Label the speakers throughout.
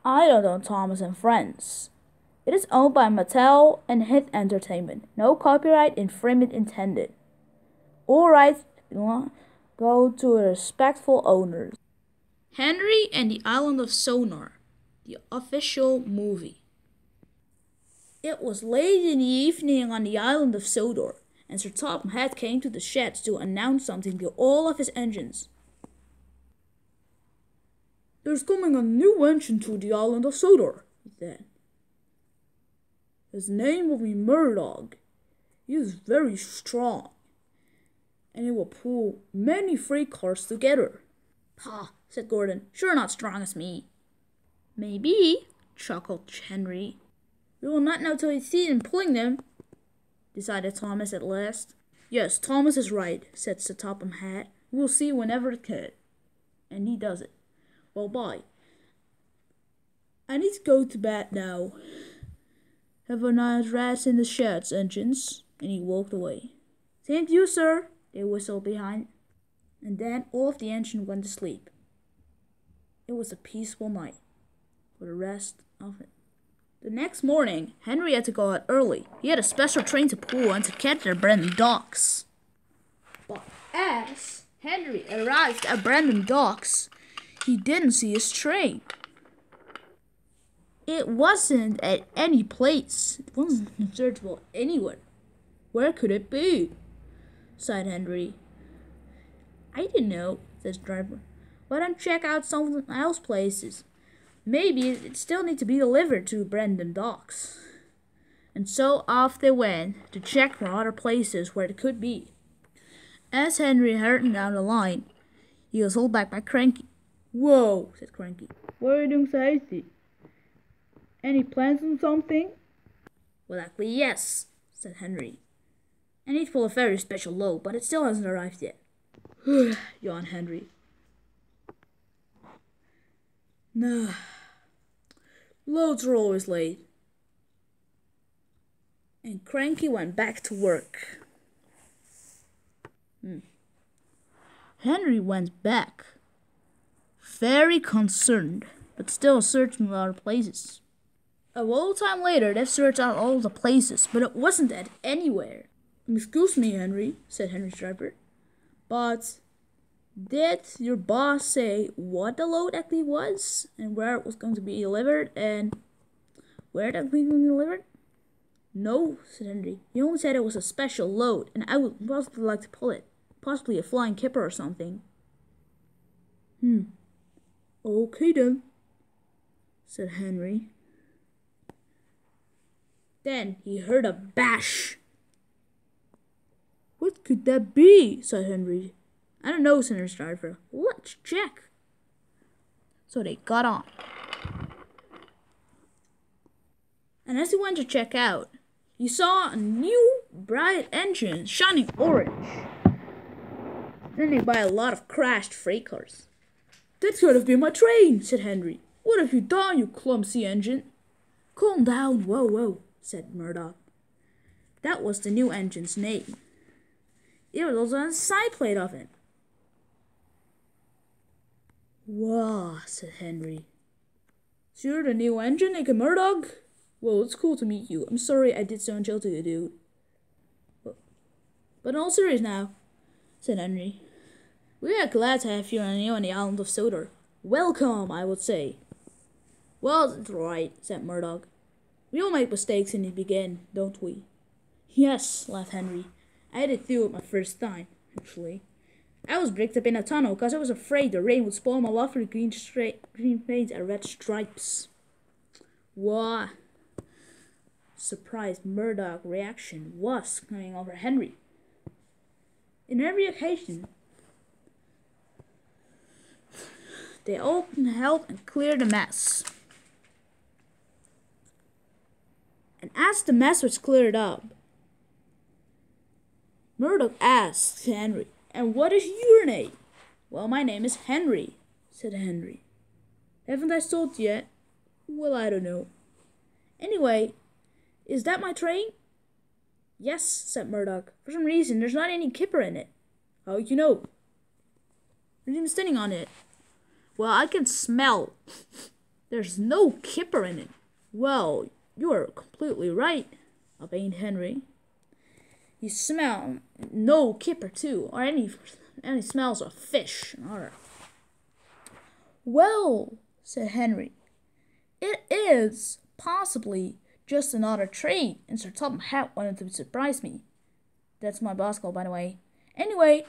Speaker 1: I don't know Thomas and Friends. It is owned by Mattel and Hit Entertainment. No copyright infringement intended. All rights go to respectful owners. Henry and the Island of Sonar, the official movie. It was late in the evening on the Island of Sodor, and Sir Topham Hatt came to the sheds to announce something to all of his engines. "There's coming a new engine to the Island of Sodor," he said. "His name will be Murdoch. He is very strong, and he will pull many freight cars together." "Pah," said Gordon. "Sure not strong as me." "Maybe," chuckled Henry. "We will not know till we see him pulling them," decided Thomas at last. "Yes, Thomas is right," said Sir Topham Hatt. "We'll see whenever it can." And he does it. "Well, bye. I need to go to bed now. Have a nice rest in the sheds, engines." And he walked away. "Same to you, sir," they whistled behind. And then all of the engine went to sleep. It was a peaceful night for the rest of it. The next morning, Henry had to go out early. He had a special train to pull and to catch at Brandon Docks. But as Henry arrived at Brandon Docks, he didn't see his train. It wasn't at any place. It wasn't searchable anywhere. "Where could it be?" sighed Henry. "I don't know," said the driver. "Why don't check out some else places? Maybe it still needs to be delivered to Brandon Docks." And so off they went to check for other places where it could be. As Henry hurried down the line, he was held back by Cranky. "Whoa," said Cranky. "What are you doing so hasty? Any plans on something?" "Well, actually, yes," said Henry. "I need to pull a very special load, but it still hasn't arrived yet." yawned Henry. "Nah, loads are always late." And Cranky went back to work. Henry went back, very concerned, but still searching other places. A little time later, they searched out all the places, but it wasn't at anywhere. "Excuse me, Henry," said Henry's driver, "but did your boss say what the load actually was, and where it was going to be delivered, and where it actually was delivered?" "No," said Henry. "He only said it was a special load, and I would possibly like to pull it. Possibly a flying kipper or something." "Okay then," said Henry. Then he heard a bash. "What could that be?" said Henry. "I don't know," said Henry's driver. "Let's check." So they got on. And as he went to check out, he saw a new bright engine shining orange. Then they buy a lot of crashed freight cars. "That could have been my train," said Henry. "What have you done, you clumsy engine?" "Calm down, whoa," said Murdoch. That was the new engine's name. There was also a side plate of it. "Wow," said Henry. "So you're the new engine, Nick Murdoch? Well, it's cool to meet you. I'm sorry I did so and to you, dude." "But in all serious now," said Henry, "we are glad to have you on the Island of Sodor. Welcome, I would say." "Well, it's right," said Murdoch. "We all make mistakes in the beginning, don't we?" "Yes," laughed Henry. "I did too at my first time, actually. I was bricked up in a tunnel because I was afraid the rain would spoil my lovely green paint and red stripes." "What?" Surprised Murdoch reaction was coming over Henry. In every occasion, they all helped and cleared the mess. And as the mess was cleared up, Murdoch asked Henry, "And what is your name?" "Well, my name is Henry," said Henry. "Haven't I told you yet?" "Well, I don't know." "Anyway, is that my train?" "Yes," said Murdoch. "For some reason, there's not any kipper in it." "How you know?" "There's even standing on it." "Well, I can smell There's no kipper in it. Well, you are completely right, obeyed Henry. You smell no kipper too, or any smells of fish. Well, said Henry, it is possibly just another trade, and Sir Topham Hatt wanted to surprise me. That's my boss call, by the way. Anyway,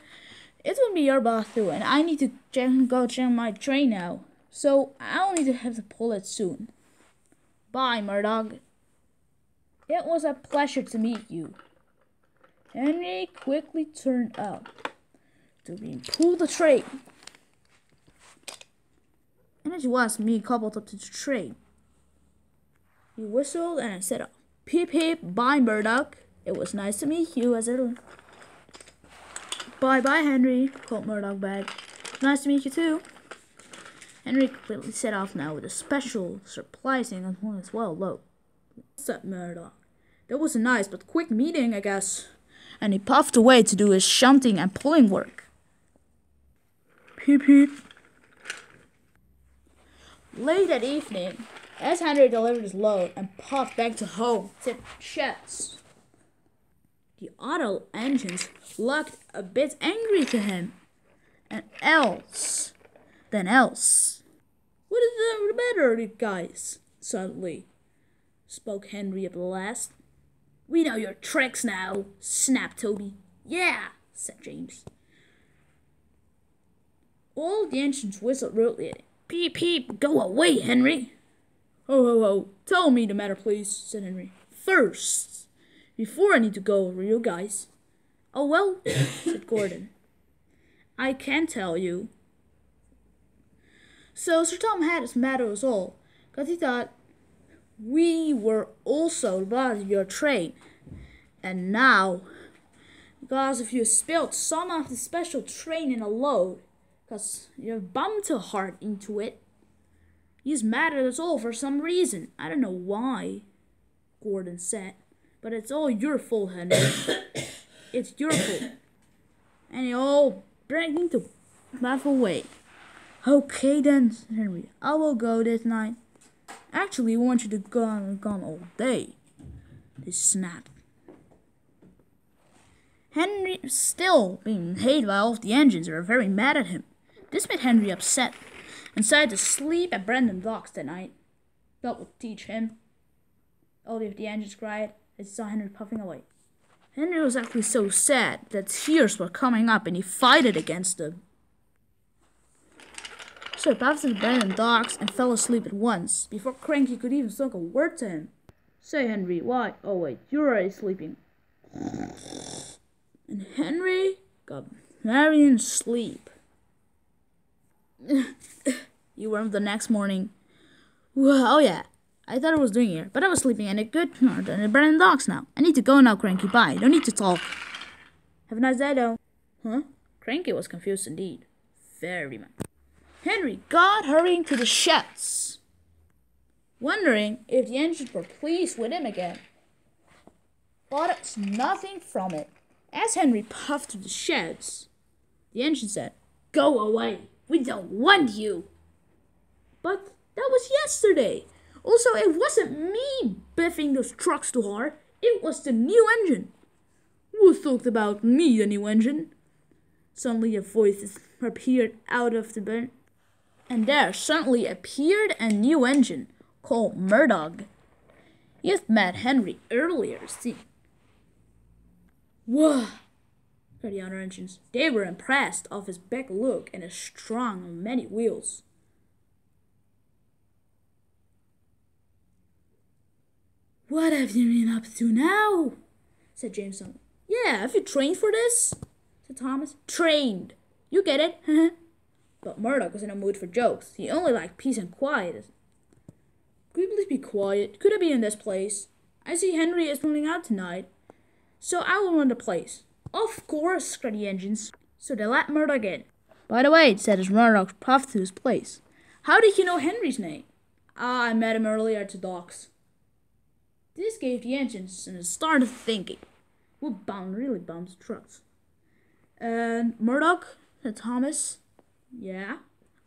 Speaker 1: it will be your boss too, and I need to go check my train now. So I'll need to have to pull it soon. Bye, Murdoch. It was a pleasure to meet you. Henry quickly turned out to pull the train. And as it was me coupled up to the train. He whistled and I said, "Peep peep, bye Murdoch. It was nice to meet you as ever." "Bye bye, Henry," called Murdoch back. "Nice to meet you too." Henry completely set off now with a special surprising on one as well low. Said Murdoch. "That was a nice but quick meeting, I guess." And he puffed away to do his shunting and pulling work. Peep peep. Late that evening, as Henry delivered his load and puffed back to home, Tidmouth Sheds, the auto engines looked a bit angry to him. And else. "What is the matter, you guys?" suddenly spoke Henry at the last. "We know your tricks now," snapped Toby. "Yeah," said James. All the engines whistled rudely at him. "Peep, peep, go away, Henry." "Ho, ho, ho, tell me the matter, please," said Henry. "First, before I need to go over you guys." "Oh, well," said Gordon. "I can tell you." So Sir Topham Hatt is mad at us all, because he thought we were also about your train. And now, because if you spilled some of the special train in a load, because you bumped too hard into it, he's mad at us all for some reason. I don't know why, Gordon said, but it's all your fault, Henry. It's your fault. And you all bringing to laugh away. "Okay then," said Henry, "I will go this night." "Actually, we want you to go gone all day," they snapped. Henry still being hated by all of the engines were very mad at him. This made Henry upset and decided to sleep at Brandon Docks that night. That would teach him. All of the engines cried as he saw Henry puffing away. Henry was actually so sad that tears were coming up and he fighted against them. So he puffed to Brandon Docks and fell asleep at once, before Cranky could even say a word to him. "Say, Henry, why? Oh wait, you're already sleeping." And Henry got very in sleep. You were up the next morning. "Well, oh yeah, I thought I was doing here, but I was sleeping and it good. Brandon Docks now. I need to go now, Cranky. Bye. Don't need to talk. Have a nice day, though." Huh? Cranky was confused indeed. Very much. Henry got hurrying to the sheds, wondering if the engines were pleased with him again. But it was nothing from it. As Henry puffed to the sheds, the engine said, "Go away. We don't want you." But that was yesterday. Also, it wasn't me biffing those trucks too hard. It was the new engine. "Who talked about me, the new engine?" Suddenly a voice appeared out of the bin. And there suddenly appeared a new engine called Murdoch. He had met Henry earlier, see. "Whoa!" cried the other engines. They were impressed of his big look and his strong many wheels. "What have you been up to now?" said Jameson. "Yeah, have you trained for this?" said Thomas. "Trained. You get it." But Murdoch was in a mood for jokes. He only liked peace and quiet. "Could you please be quiet? Could I be in this place? I see Henry is moving out tonight, so I will run the place." "Of course," cried the engines. So they let Murdoch in. "By the way," said as Murdoch puffed to his place, "how did you know Henry's name?" "I met him earlier at the docks." This gave the engines a start of thinking. Who really bumps trucks? "And Murdoch?" said Thomas. "Yeah."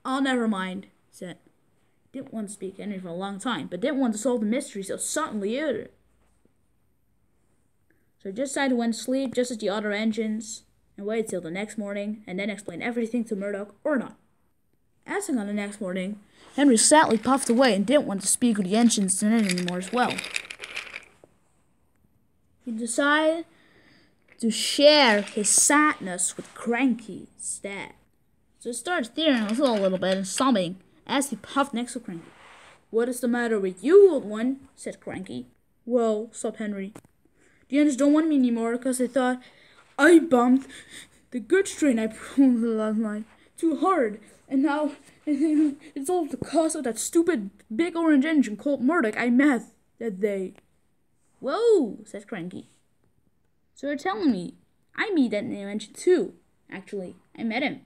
Speaker 1: "Oh, never mind," he said. Didn't want to speak to Henry for a long time, but didn't want to solve the mystery so suddenly either. So just decided to went to sleep just as the other engines and waited till the next morning and then explain everything to Murdoch or not. Asking on the next morning, Henry sadly puffed away and didn't want to speak with the engines anymore as well. He decided to share his sadness with Cranky instead. So he started steering a little bit and sobbing as he puffed next to Cranky. "What is the matter with you, old one?" said Cranky. "Well," sobbed Henry, "the engines don't want me anymore because they thought I bumped the goods train I pulled last night too hard. And now it's all because of that stupid big orange engine called Murdoch I met that day." "Whoa," said Cranky. "So you're telling me I meet that new engine too? Actually, I met him.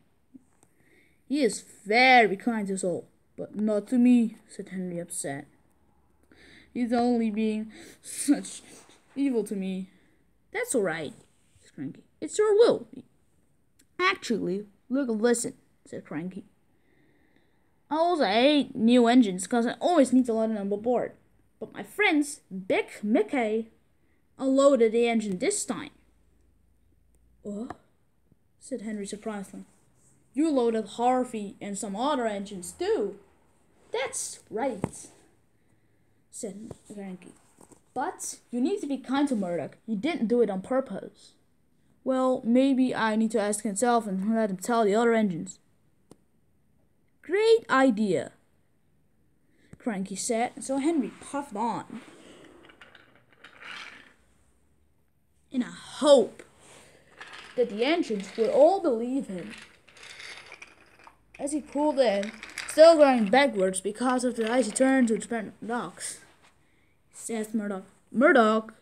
Speaker 1: He is very kind to us all, but not to me," said Henry, upset. "He's only being such evil to me." "That's all right," said Cranky. "It's your will." "Actually, look and listen," said Cranky. "I also hate new engines because I always need to load them aboard. But my friends, Big Mickey, unloaded the engine this time." "What?" said Henry surprisingly. "You loaded Harvey and some other engines too." "That's right," said Cranky. "But you need to be kind to Murdoch. He didn't do it on purpose." "Well, maybe I need to ask himself and let him tell the other engines." "Great idea," Cranky said, so Henry puffed on in a hope that the engines would all believe him. As he pulled in, still going backwards because of the icy turn to the docks, he says to Murdoch, "Murdoch,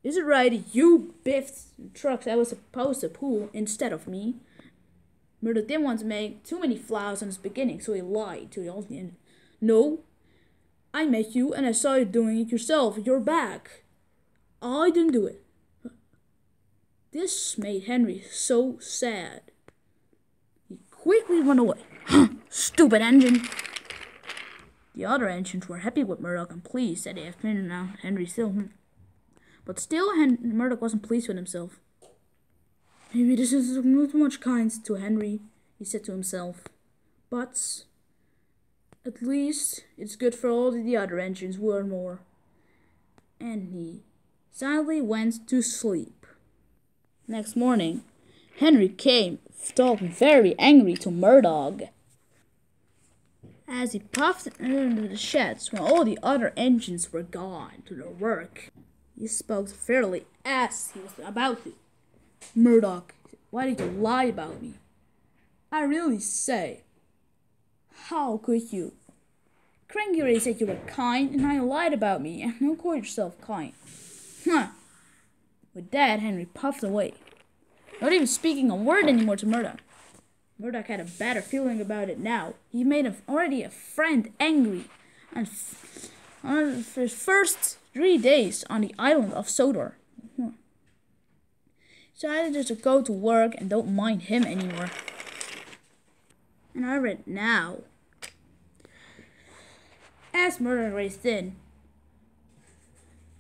Speaker 1: is it right that you biffed the trucks I was supposed to pull instead of me?" Murdoch didn't want to make too many flaws in his beginning, so he lied to the old man. "No, I met you and I saw you doing it yourself with your back. I didn't do it." This made Henry so sad. He quickly went away. "Stupid engine!" The other engines were happy with Murdoch and pleased that they had found out Henry still. But still, Murdoch wasn't pleased with himself. "Maybe this is not much kind to Henry," he said to himself. "But at least it's good for all the other engines who earn more." And he silently went to sleep. Next morning, Henry came talking very angry to Murdoch. As he puffed into the sheds when all the other engines were gone to their work, he spoke fairly as he was about to. "Murdoch, why did you lie about me? I really say, how could you? Cranky already said you were kind, and now you lied about me, and you call yourself kind." "Huh." With that, Henry puffed away, not even speaking a word anymore to Murdoch. Murdoch had a better feeling about it now. He made already a friend angry, and on his first 3 days on the Island of Sodor. So I decided to go to work and don't mind him anymore. And I read now. As Murdoch raced in,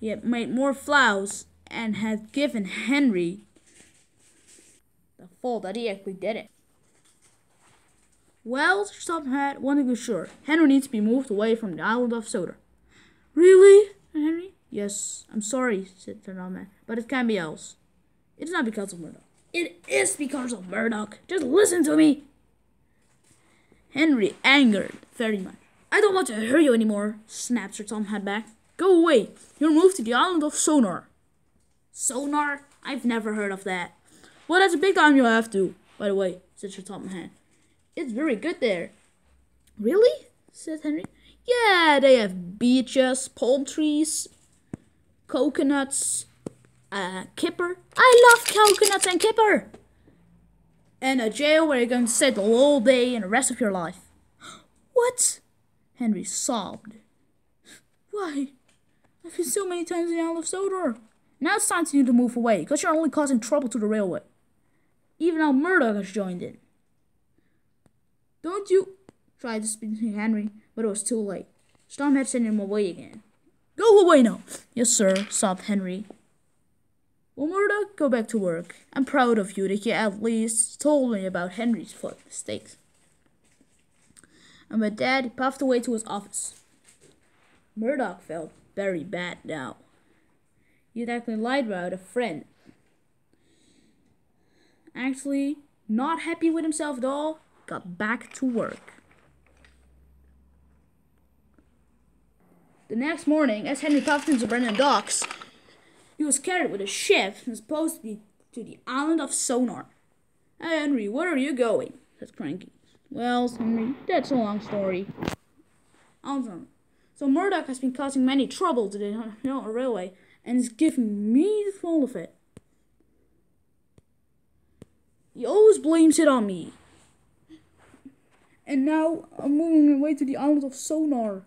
Speaker 1: he had made more flaws and had given Henry the fault that he actually did it. "Well," Topham Hatt wanted to be sure, "Henry needs to be moved away from the Island of Sodor." "Really?" said Henry. "Yes, I'm sorry," said Topham Hatt, "but it can't be else. It's not because of Murdoch." "It is because of Murdoch. Just listen to me." Henry angered very much. "I don't want to hear you anymore," snapped Sir Topham Hatt back. "Go away. You're moved to the Island of Sonar." "Sonar? I've never heard of that." "Well, that's a big time you'll have to, by the way," said Sir Topham Hatt. "It's very good there." "Really?" said Henry. "Yeah, they have beaches, palm trees, coconuts, kipper. I love coconuts and kipper. And a jail where you're going to sit the whole day and the rest of your life." "What?" Henry sobbed. "Why? I've been so many times in the Isle of Sodor. Now it's time for you to move away, because you're only causing trouble to the railway. Even now Murdoch has joined in." "Don't you?" tried to speak to Henry, but it was too late. Topham Hatt sent him away again. Go away now. Yes, sir, sobbed Henry. Well, Murdoch, go back to work. I'm proud of you that you at least told me about Henry's mistakes. And with that, he puffed away to his office. Murdoch felt very bad now. He had actually lied about a friend. Actually, not happy with himself at all, got back to work. The next morning, as Henry puffed into Brennan docks, he was carried with a ship and was supposed to be to the Island of Sonar. Hey, Henry, where are you going? Said Cranky. Well, Henry, that's a long story. So Murdoch has been causing many trouble to the railway and is giving me the fault of it. He always blames it on me. And now I'm moving away to the Island of Sonar.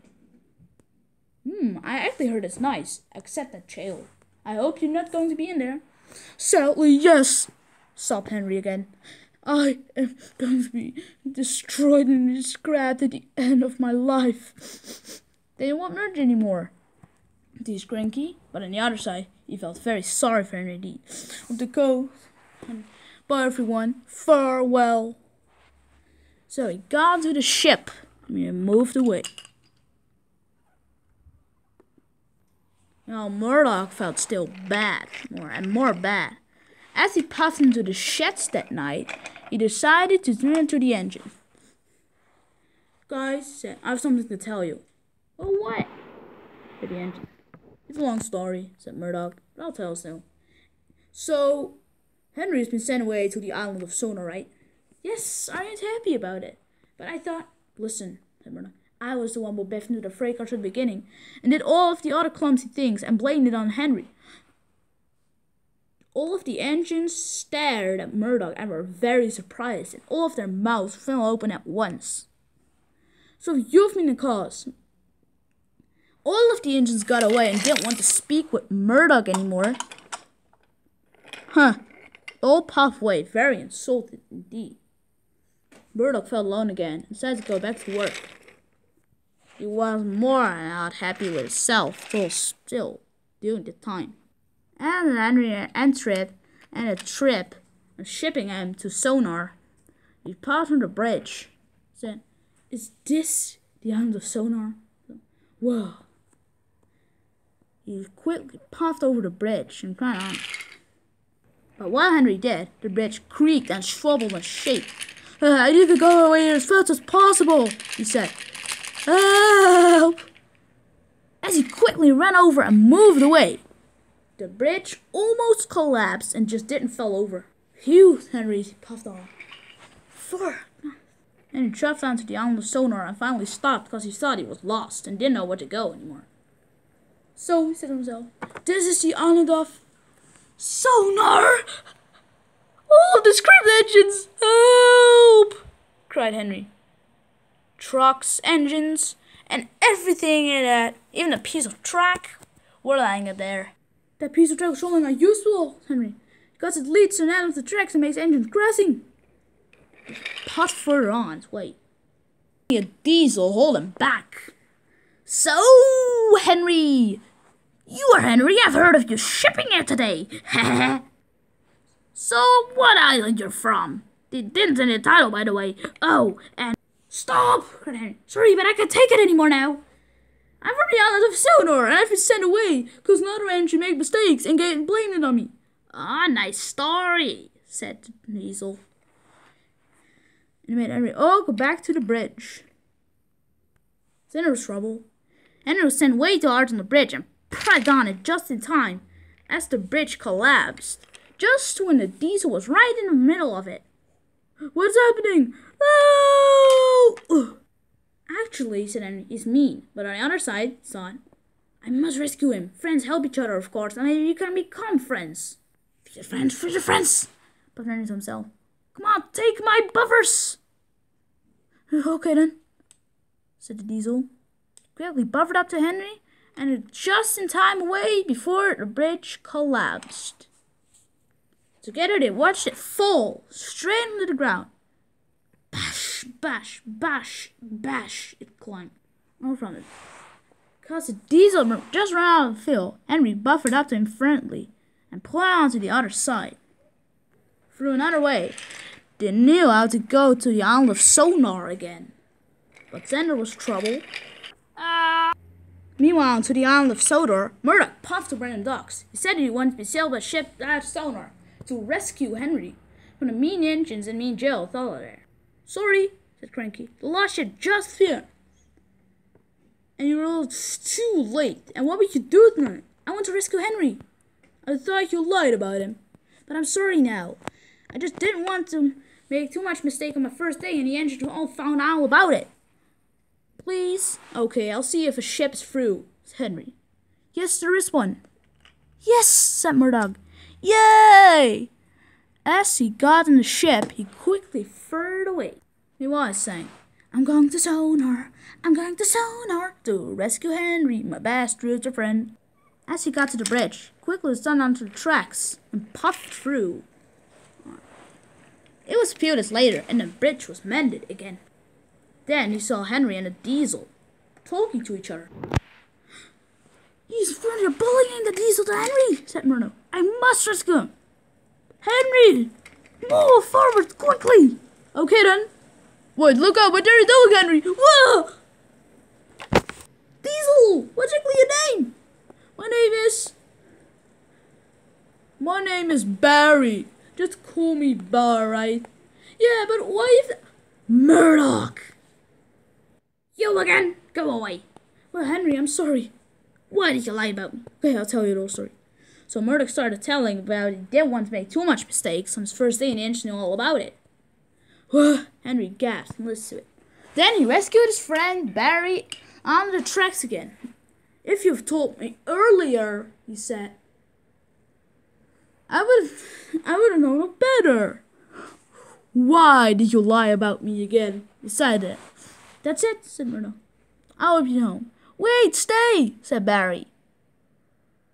Speaker 1: I actually heard it's nice, except that jail. I hope you're not going to be in there. Sadly, yes, sobbed Henry again. I am going to be destroyed and scrapped at the end of my life. They won't merge anymore. He's cranky, but on the other side, he felt very sorry for Henry indeed. Of the coast. Bye everyone, farewell. So he got into the ship and he moved away. Now Murdoch felt still bad, more and more bad. As he puffed into the sheds that night, he decided to turn to the engine. Guys, said, I have something to tell you. Oh, what? Said the engine. It's a long story, said Murdoch, but I'll tell soon. So, Henry has been sent away to the Island of Sodor, right? Yes, I ain't happy about it. But I thought, listen, said Murdoch, I was the one who biffed into the freight cars at the beginning and did all of the other clumsy things and blamed it on Henry. All of the engines stared at Murdoch and were very surprised, and all of their mouths fell open at once. So you've been the cause. All of the engines got away and didn't want to speak with Murdoch anymore. Huh. All puffed away, very insulted indeed. Murdoch felt alone again and decided to go back to work. He was more than not happy with himself, still during the time. And a trip and shipping him to Sonar. He passed on the bridge. Said, is this the Island of Sonar? Whoa. He quickly puffed over the bridge and cried on. But while Henry did, the bridge creaked and swabbled and shook. I need to go away as fast as possible, he said. Help! As he quickly ran over and moved away, the bridge almost collapsed and just didn't fall over. Phew, Henry puffed on. And he traveled down to the Island of Sonar and finally stopped because he thought he was lost and didn't know where to go anymore. So he said to himself, this is the Island of Sonar! All of the script engines! Help! Cried Henry. Trucks, engines, and everything in it, even a piece of track, were lying there. That piece of track was showing unuseful, Henry, because it leads to an end of the tracks and makes engines crashing. Puffed further on its way. A diesel hold him back. So, Henry! You are Henry, I've heard of you shipping here today. So, what island you're from? They didn't send the title, by the way. Oh, and... Stop! Cried Henry. Sorry, but I can't take it anymore now. I'm from the Island of Sodor, and I've been sent away because another engine made mistakes and blamed it on me. Ah, nice story, said the diesel. And it made Henry all go back to the bridge. Then there was trouble. Henry was sent way too hard on the bridge and pressed on it just in time as the bridge collapsed, just when the diesel was right in the middle of it. What's happening? No! Actually, said Henry, he's mean, but on the other side, son, I must rescue him. Friends help each other, of course, and maybe you can become friends. Future friends, but Henry to himself. Come on, take my buffers! Okay then, said the diesel. Quickly buffered up to Henry, and just in time away before the bridge collapsed. Together they watched it fall straight into the ground. Bash, bash, bash, bash, it climbed. All from it. Because the diesel just ran out of fuel, Henry buffered up to him friendly and pulled onto the other side. Through another way, they knew how to go to the Island of Sonar again. But then there was trouble. Meanwhile, to the Island of Sodor, Murdoch puffed to Brandon docks. He said he wanted to be sailed by a ship out of Sonar to rescue Henry from the mean engines and mean Jill thought there. Sorry, said Cranky. The last ship just here. And you were too late. And what would you do tonight? I want to rescue Henry. I thought you lied about him. But I'm sorry now. I just didn't want to make too much mistake on my first day and the engines all found out about it. Please? Okay, I'll see if a ship's through, said Henry. Yes, there is one. Yes, said Murdoch. Yay! As he got in the ship, he quickly furred away. He was saying, I'm going to Sonar. I'm going to Sonar to rescue Henry, my best rooster friend. As he got to the bridge, quickly slipped onto the tracks and puffed through. It was a few days later, and the bridge was mended again. Then he saw Henry and the diesel talking to each other. He's further bullying the diesel to Henry, said Murdoch. I must rescue him. Henry, move forward quickly. Okay then. Wait, look out! What are you doing, Henry? Whoa! Diesel, what's actually your name? My name is Barry. Just call me Bar, right? Yeah, but why is Murdoch? You again? Go away. Well, Henry, I'm sorry. Why did you lie about me? Okay, I'll tell you the whole story. So Murdoch started telling about he didn't want to make too much mistakes on his first day and the engine knew all about it. Henry gasped and listened to it. Then he rescued his friend Barry on the tracks again. If you've told me earlier, he said, I would have known it better. Why did you lie about me again? He said it. That's it, said Murdoch. I'll be home. Wait, stay, said Barry.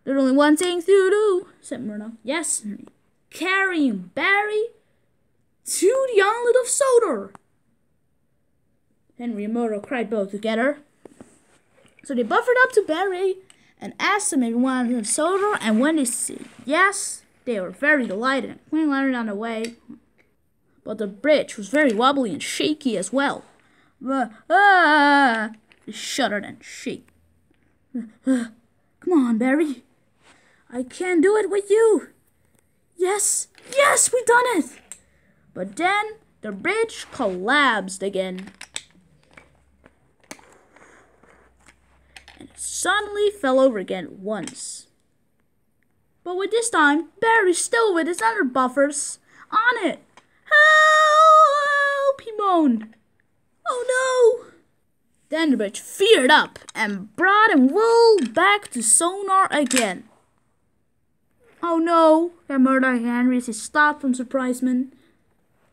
Speaker 1: There's only one thing to do, said Murdoch. Yes, Henry. Carrying Barry to the Island of Sodor. Henry and Murdoch cried both together. So they buffered up to Barry and asked him if he wanted to Sodor, and when they said yes, they were very delighted and quickly landed on the way. But the bridge was very wobbly and shaky as well. They shuddered and shook. Come on, Barry. I can't do it with you. Yes, we done it. But then the bridge collapsed again. And it suddenly fell over again once. But with this time, Barry's still with his other buffers on it. Help! He moaned. Oh no! Then the bridge veered up and brought him well back to Sonar again. Oh no, cried Murdoch and Henry as he stopped from surprisement.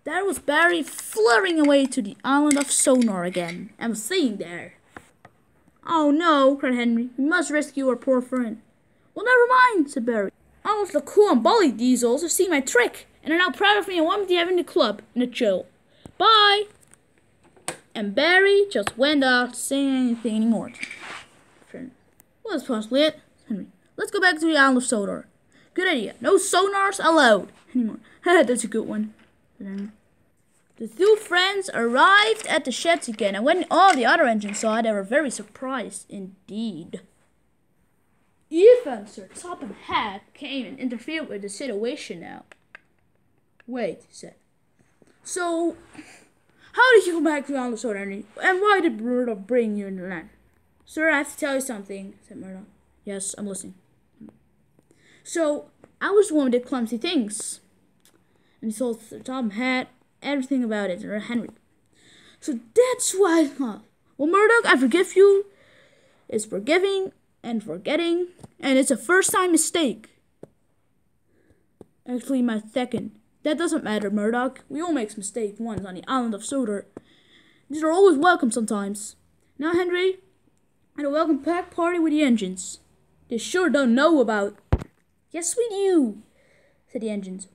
Speaker 1: There was Barry fluttering away to the Island of Sonar again, and was staying there. Oh no, cried Henry, we must rescue our poor friend. Well, never mind, said Barry. All of the cool and bully diesels have seen my trick, and are now proud of me and want me to have in the club in a chill. Bye! And Barry just went off to say anything anymore. Well, that's possibly it, Henry. Let's go back to the Island of Sodor. Good idea. No sonars allowed anymore. That's a good one. The two friends arrived at the sheds again, and when all the other engines saw it, they were very surprised indeed. Even Sir Topham Hatt came and interfered with the situation now. Wait, he said. So, how did you come back to the Island of Sodor, Henry? And why did Murdoch bring you into land? Sir, I have to tell you something, said Murdoch. Yes, I'm listening. So, I was the one who did clumsy things. And he told Sir Topham Hatt everything about it, or Henry. So that's why I thought, well, Murdoch, I forgive you. It's forgiving and forgetting, and it's a first-time mistake. Actually, my second. That doesn't matter, Murdoch. We all make mistakes once on the Island of Sodor. These are always welcome sometimes. Now, Henry, at a welcome pack party with the engines. They sure don't know about. Yes, we do, said the engines.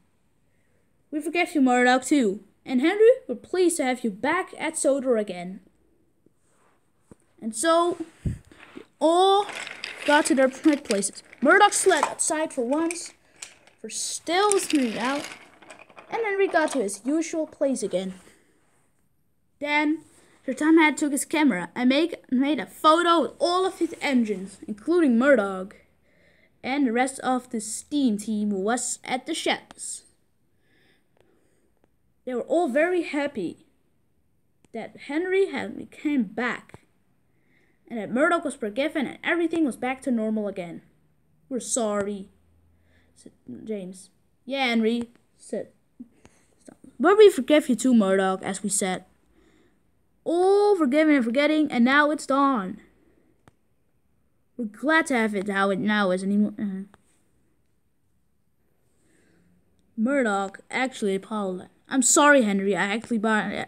Speaker 1: We forgive you, Murdoch, too. And Henry, we're pleased to have you back at Sodor again. And so, the all got to their places. Murdoch slept outside for once, for still listening out, and Henry got to his usual place again. Then Sir Topham Hatt took his camera and made a photo with all of his engines, including Murdoch and the rest of the steam team who was at the sheds. They were all very happy that Henry had came back and that Murdoch was forgiven and everything was back to normal again. "We're sorry," said James. "Yeah, Henry," said Thomas. "But we forgive you too, Murdoch, as we said. All forgiving and forgetting, and now it's done. We're glad to have it how it now is anymore." Murdoch actually apologized. "I'm sorry, Henry. I actually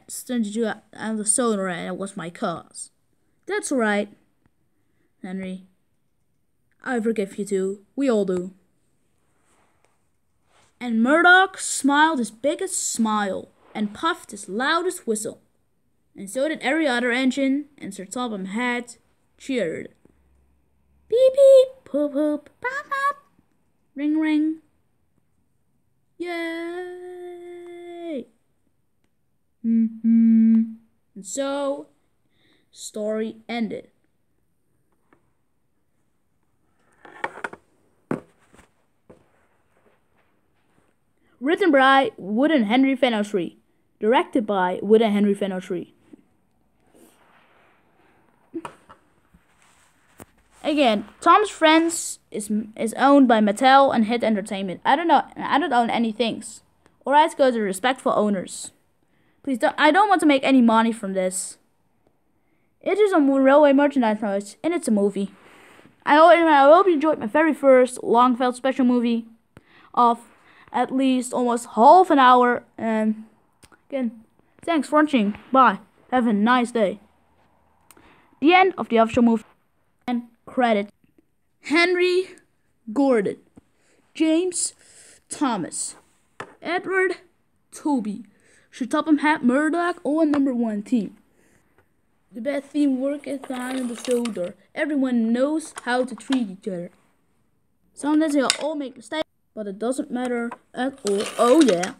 Speaker 1: sent you out of the Sonar and it was my cause." "That's all right, Henry. I forgive you too. We all do." And Murdoch smiled his biggest smile and puffed his loudest whistle. And so did every other engine, and Sir Topham Hatt cheered. Beep beep, poop poop, pop pop, ring ring. Yay! And so, story ended. Written by Wood and Henry Fenotry. Directed by Wood and Henry Fenotry. Again, Tom's Friends is owned by Mattel and Hit Entertainment. I don't own any things. All rights go to respectful owners. Please don't. I don't want to make any money from this. It is a railway merchandise, and it's a movie. I hope you enjoyed my very first long-felt special movie of at least almost half an hour. And again, thanks for watching. Bye. Have a nice day. The end of the official movie. And credit: Henry Gordon, James Thomas, Edward Toby, Sir Topham Hatt, Murdoch, all #1 team. The best teamwork is the Island of Sodor. Everyone knows how to treat each other. Sometimes they all make mistakes, but it doesn't matter at all. Oh yeah.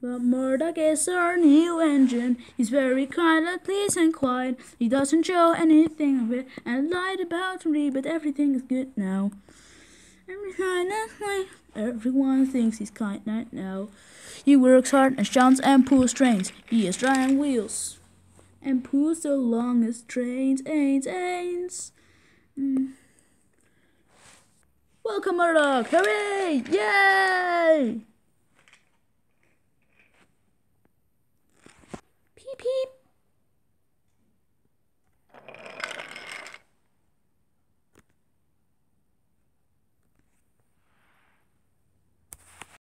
Speaker 1: But Murdoch is our new engine. He's very kind, and pleased and quiet. He doesn't show anything of it, and lied about me, but everything is good now. Everyone thinks he's kind right now. He works hard and shouts and pulls trains. He is driving wheels and pulls the longest trains. Welcome, Murdoch! Hooray! Yay!